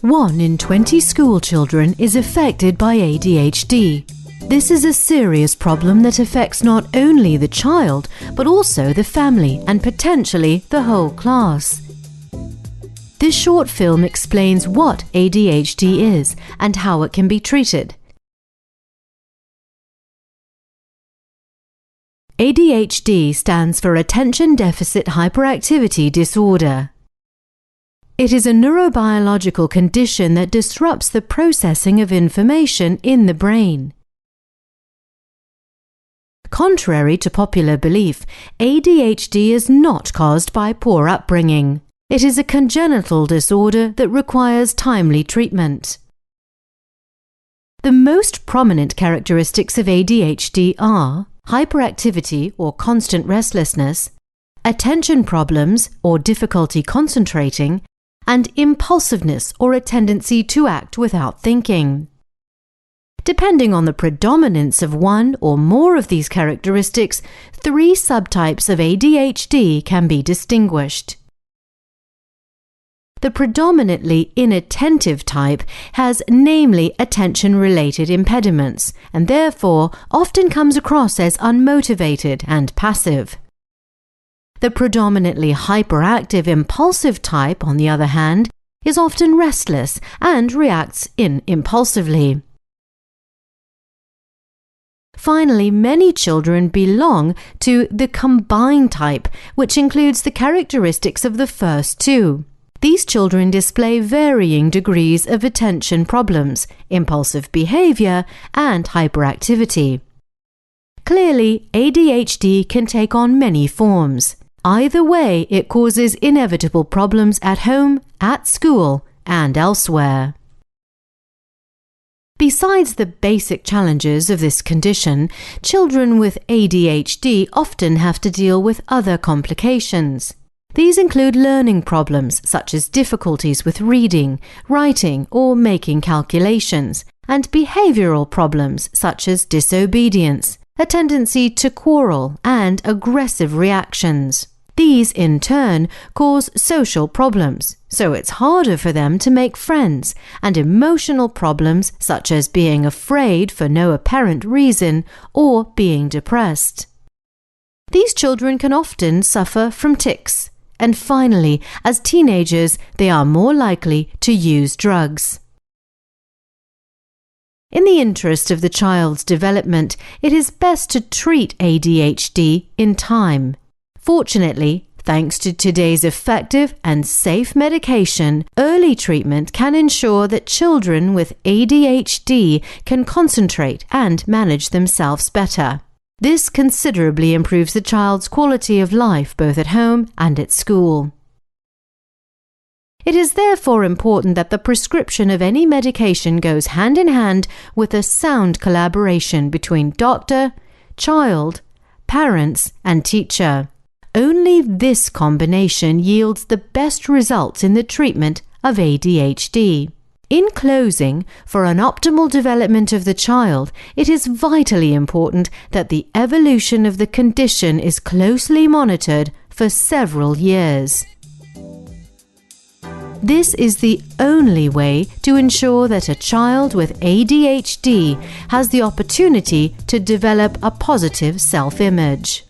1 in 20 school children is affected by ADHD. This is a serious problem that affects not only the child, but also the family and potentially the whole class. This short film explains what ADHD is and how it can be treated. ADHD stands for Attention Deficit Hyperactivity Disorder. It is a neurobiological condition that disrupts the processing of information in the brain. Contrary to popular belief, ADHD is not caused by poor upbringing. It is a congenital disorder that requires timely treatment. The most prominent characteristics of ADHD are hyperactivity or constant restlessness, attention problems or difficulty concentrating, and impulsiveness or a tendency to act without thinking. Depending on the predominance of one or more of these characteristics, 3 subtypes of ADHD can be distinguished. The predominantly inattentive type has namely attention-related impediments and therefore often comes across as unmotivated and passive. The predominantly hyperactive impulsive type, on the other hand, is often restless and reacts impulsively. Finally, many children belong to the combined type, which includes the characteristics of the first 2. These children display varying degrees of attention problems, impulsive behavior, and hyperactivity. Clearly, ADHD can take on many forms. Either way, it causes inevitable problems at home, at school, and elsewhere. Besides the basic challenges of this condition, children with ADHD often have to deal with other complications. These include learning problems such as difficulties with reading, writing, or making calculations, and behavioral problems such as disobedience, a tendency to quarrel, and aggressive reactions. These, in turn, cause social problems, so it's harder for them to make friends, and emotional problems such as being afraid for no apparent reason or being depressed. These children can often suffer from tics, and finally, as teenagers, they are more likely to use drugs. In the interest of the child's development, it is best to treat ADHD in time. Fortunately, thanks to today's effective and safe medication, early treatment can ensure that children with ADHD can concentrate and manage themselves better. This considerably improves the child's quality of life both at home and at school. It is therefore important that the prescription of any medication goes hand in hand with a sound collaboration between doctor, child, parents, and teacher. Only this combination yields the best results in the treatment of ADHD. In closing, for an optimal development of the child, it is vitally important that the evolution of the condition is closely monitored for several years. This is the only way to ensure that a child with ADHD has the opportunity to develop a positive self-image.